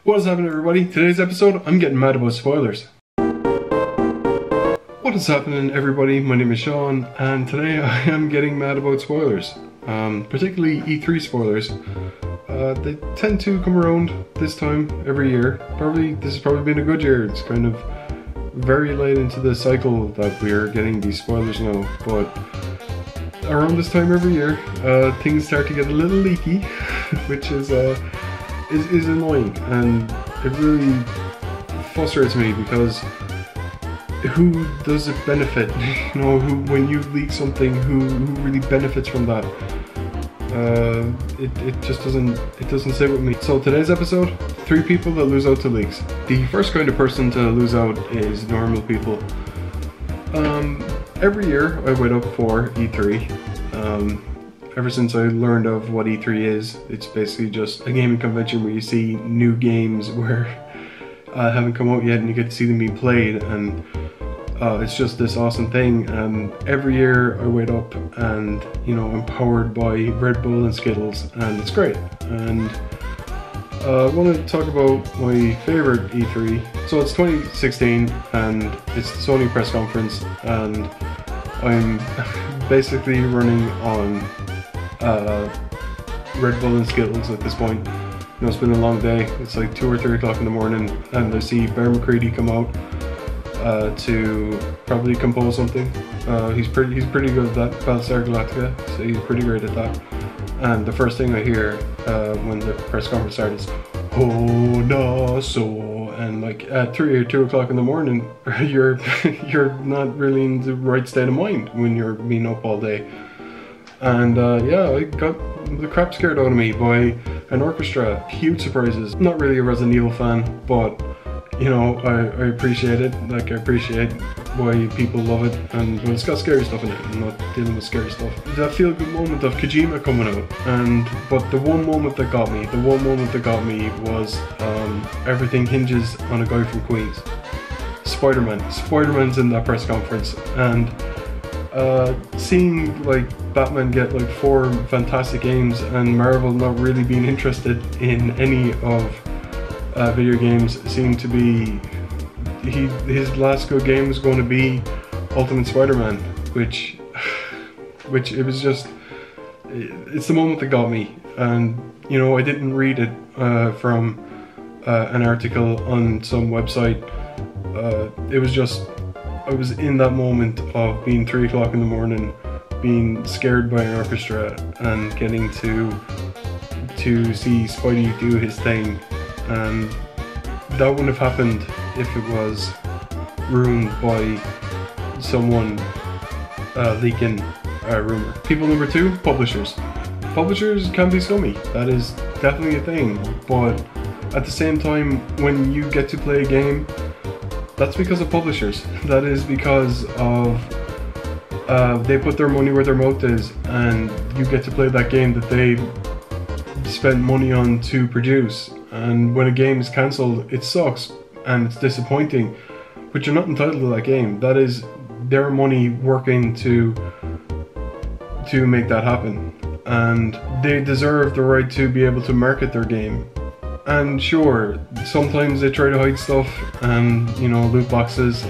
What is happening, everybody? Today's episode, I'm getting mad about spoilers. What is happening, everybody? My name is Sean, and today I am getting mad about spoilers. Particularly E3 spoilers. They tend to come around this time every year. This has probably been a good year. It's kind of very late into the cycle that we're getting these spoilers now, but around this time every year, things start to get a little leaky, which is annoying, and it really frustrates me because who does it benefit? You know, when you leak something, who really benefits from that? It just doesn't sit with me. So today's episode, 3 people that lose out to leaks. The first kind of person to lose out is normal people. Every year I wait up for E3. Ever since I learned of what E3 is, it's basically just a gaming convention where you see new games where haven't come out yet and you get to see them being played, and it's just this awesome thing. And every year I wait up and, you know, I'm powered by Red Bull and Skittles, and it's great. And I want to talk about my favorite E3. So it's 2016 and it's the Sony press conference, and I'm basically running on Red Bull and Skittles at this point. You know, it's been a long day. It's like 2 or 3 o'clock in the morning, and I see Bear McCready come out to probably compose something. He's pretty good at that, Battlestar Galactica, so he's pretty great at that. And the first thing I hear when the press conference starts is, "Oh no, so," and like at 3 or 2 o'clock in the morning, you're not really in the right state of mind when you're being up all day. And yeah, I got the crap scared out of me by an orchestra. Huge surprises. Not really a Resident Evil fan, but you know, I appreciate it. Like, I appreciate why people love it, and well, it's got scary stuff in it. I'm not dealing with scary stuff. That feel-good moment of Kojima coming out, but the one moment that got me was everything hinges on a guy from Queens. Spider-Man's in that press conference, and seeing like Batman get like 4 fantastic games and Marvel not really being interested in any of video games seemed to be, his last good game was going to be Ultimate Spider-Man, which it was just, it's the moment that got me. And you know, I didn't read it from an article on some website. It was just, I was in that moment of being 3 o'clock in the morning, being scared by an orchestra, and getting to see Spidey do his thing. And that wouldn't have happened if it was ruined by someone leaking a rumor. People number 2, publishers. Publishers can be scummy. That is definitely a thing. But at the same time, when you get to play a game, that's because of publishers. That is because of they put their money where their mouth is, and you get to play that game that they spent money on to produce. And when a game is cancelled, it sucks and it's disappointing, but you're not entitled to that game. That is their money working to make that happen, and they deserve the right to be able to market their game. And sure, sometimes they try to hide stuff, and you know, loot boxes.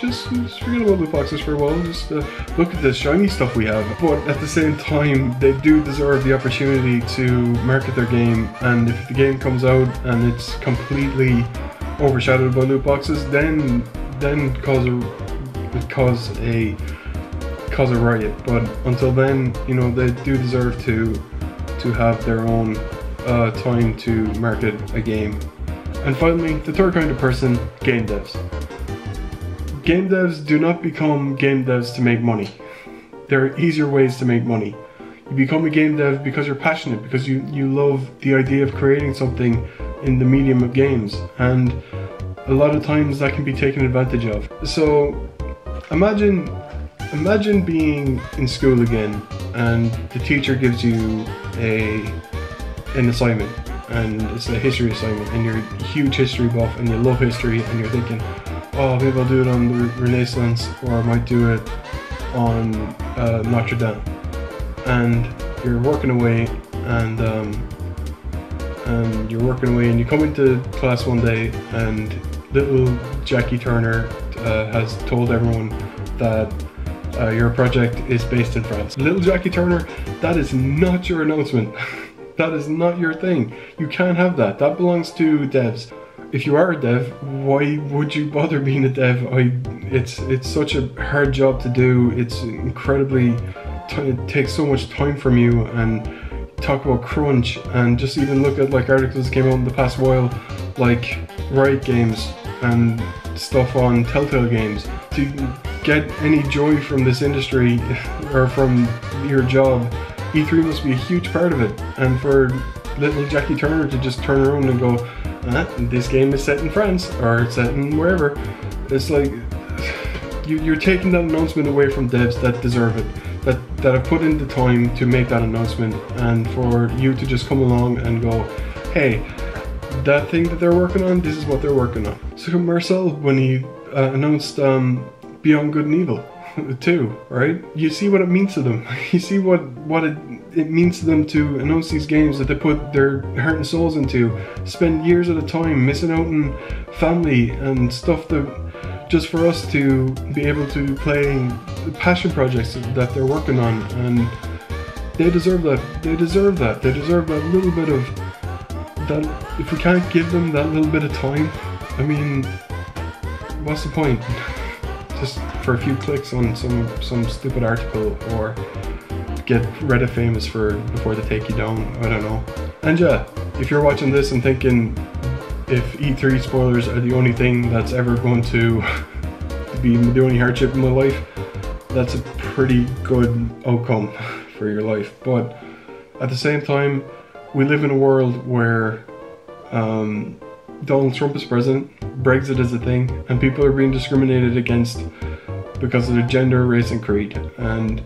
Just forget about loot boxes for a while. Just look at the shiny stuff we have. But at the same time, they do deserve the opportunity to market their game. And if the game comes out and it's completely overshadowed by loot boxes, then cause a riot. But until then, you know, they do deserve to have their own time to market a game. And finally, the third kind of person, game devs. Game devs do not become game devs to make money. There are easier ways to make money. You become a game dev because you're passionate, because you love the idea of creating something in the medium of games, and a lot of times that can be taken advantage of. So imagine being in school again, and the teacher gives you an assignment, and it's a history assignment, and you're a huge history buff and you love history, and you're thinking, oh, maybe I'll do it on the Renaissance, or I might do it on Notre Dame. And you're working away, and and you're working away, and you come into class one day and little Jackie Turner has told everyone that your project is based in France. Little Jackie Turner, that is not your announcement. That is not your thing. You can't have that. That belongs to devs. If you are a dev, why would you bother being a dev? It's such a hard job to do. It's incredibly, it takes so much time from you, and talk about crunch, and just even look at like articles that came out in the past while, like Riot Games and stuff on Telltale Games. To get any joy from this industry or from your job, E3 must be a huge part of it. And for little Jackie Turner to just turn around and go, this game is set in France or set in wherever, it's like you're taking that announcement away from devs that deserve it, that have put in the time to make that announcement, and for you to just come along and go, hey, that thing that they're working on, this is what they're working on. So Marcel, when he announced Beyond Good and Evil 2, right? You see what it means to them. You see what it means to them to announce these games that they put their heart and souls into, spend years at a time missing out on family and stuff, that just for us to be able to play passion projects that they're working on. And they deserve that. They deserve that. They deserve that little bit of that. If we can't give them that little bit of time, I mean, what's the point? Just for a few clicks on some stupid article, or get Reddit famous before they take you down. I don't know. And yeah, if you're watching this and thinking if E3 spoilers are the only thing that's ever going to be the only hardship in my life, that's a pretty good outcome for your life. But at the same time, we live in a world where Donald Trump is president, Brexit is a thing, and people are being discriminated against because of their gender, race and creed. And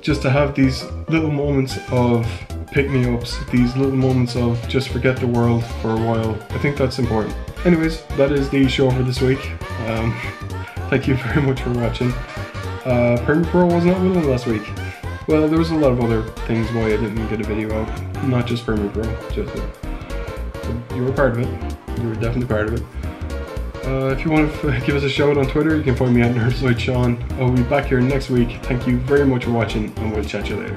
just to have these little moments of pick-me-ups, these little moments of just forget the world for a while, I think that's important. Anyways, that is the show for this week. Thank you very much for watching. Premiere Pro was not willing last week. Well, there was a lot of other things why I didn't get a video out, not just Premiere Pro, just you were part of it. You were definitely part of it. If you want to give us a shout on Twitter, you can find me at NerdzoidSean. I'll be back here next week. Thank you very much for watching, and we'll chat you later.